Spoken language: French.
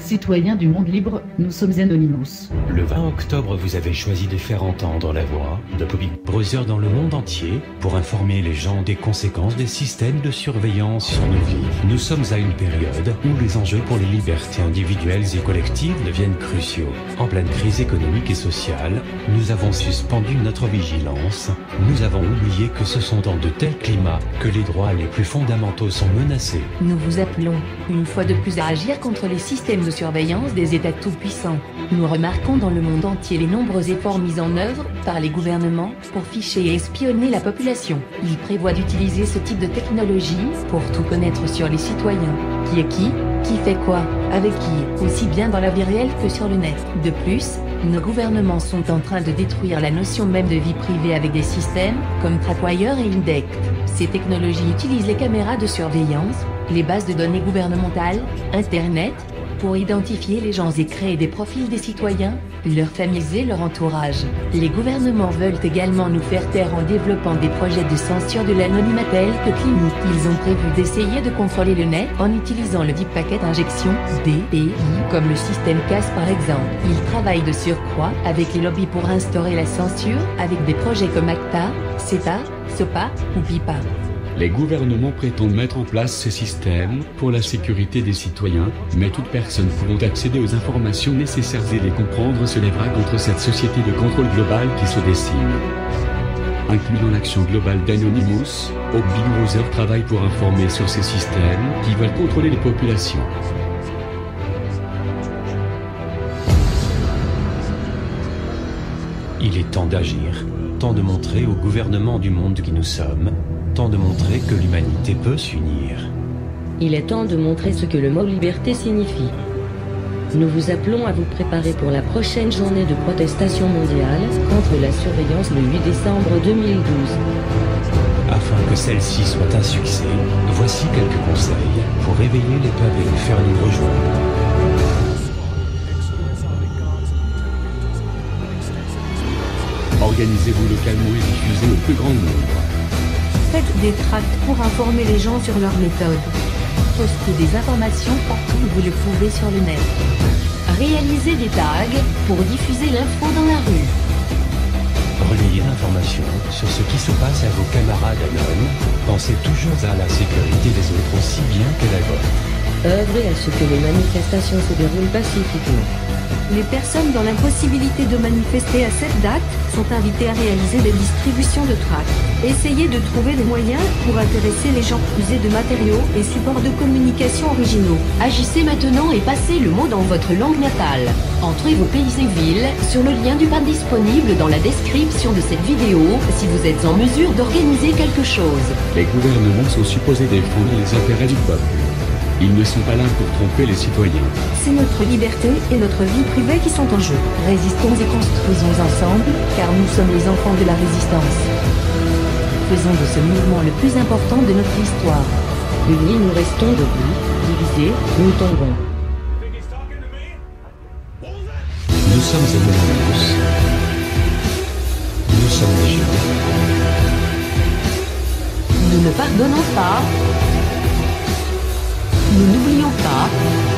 Citoyens du monde libre, nous sommes Anonymous. Le 20 octobre, vous avez choisi de faire entendre la voix de Public Browser dans le monde entier pour informer les gens des conséquences des systèmes de surveillance sur nos vies. Nous sommes à une période où les enjeux pour les libertés individuelles et collectives deviennent cruciaux. En pleine crise économique et sociale, nous avons suspendu notre vigilance. Nous avons oublié que ce sont dans de tels climats que les droits les plus fondamentaux sont menacés. Nous vous appelons, une fois de plus, à agir contre les systèmes de surveillance des États tout-puissants. Nous remarquons dans le monde entier les nombreux efforts mis en œuvre par les gouvernements pour ficher et espionner la population. Ils prévoient d'utiliser ce type de technologie pour tout connaître sur les citoyens. Qui est qui fait quoi, avec qui, aussi bien dans la vie réelle que sur le net. De plus, nos gouvernements sont en train de détruire la notion même de vie privée avec des systèmes comme Trapwire et Indect. Ces technologies utilisent les caméras de surveillance, les bases de données gouvernementales, Internet, pour identifier les gens et créer des profils des citoyens, leurs familles et leur entourage. Les gouvernements veulent également nous faire taire en développant des projets de censure de l'anonymat tels que clinique. Ils ont prévu d'essayer de contrôler le net en utilisant le Deep Packet Injection, DPI, comme le système CAS par exemple. Ils travaillent de surcroît avec les lobbies pour instaurer la censure avec des projets comme ACTA, CETA, SOPA ou PIPA. Les gouvernements prétendent mettre en place ces systèmes pour la sécurité des citoyens, mais toute personne pouvant accéder aux informations nécessaires et les comprendre se lèvera contre cette société de contrôle global qui se dessine. Incluant l'action globale d'Anonymous, Big Browser travaille pour informer sur ces systèmes qui veulent contrôler les populations. Il est temps d'agir, temps de montrer au gouvernement du monde qui nous sommes, temps de montrer que l'humanité peut s'unir. Il est temps de montrer ce que le mot liberté signifie. Nous vous appelons à vous préparer pour la prochaine journée de protestation mondiale contre la surveillance le 8 décembre 2012. Afin que celle-ci soit un succès, voici quelques conseils pour réveiller les peuples et les faire nous rejoindre. Organisez-vous localement et diffusez au plus grand nombre. Faites des tracts pour informer les gens sur leurs méthodes. Postez des informations partout où vous le pouvez sur le net. Réalisez des tags pour diffuser l'info dans la rue. Relayez l'information sur ce qui se passe à vos camarades anonymes. Pensez toujours à la sécurité des autres aussi bien que la vôtre. Œuvrez à ce que les manifestations se déroulent pacifiquement. Les personnes dans l'impossibilité de manifester à cette date sont invitées à réaliser des distributions de tracts. Essayez de trouver des moyens pour intéresser les gens, user de matériaux et supports de communication originaux. Agissez maintenant et passez le mot dans votre langue natale. Entrez vos pays et villes sur le lien du bas disponible dans la description de cette vidéo si vous êtes en mesure d'organiser quelque chose. Les gouvernements sont supposés défendre les intérêts du peuple. Ils ne sont pas là pour tromper les citoyens. C'est notre liberté et notre vie privée qui sont en jeu. Résistons et construisons ensemble, car nous sommes les enfants de la résistance. Faisons de ce mouvement le plus important de notre histoire. Unis, nous restons debout. Divisés, nous tombons. Nous sommes Anonymous. Nous sommes légion. Nous ne pardonnons pas. Nous n'oublions pas.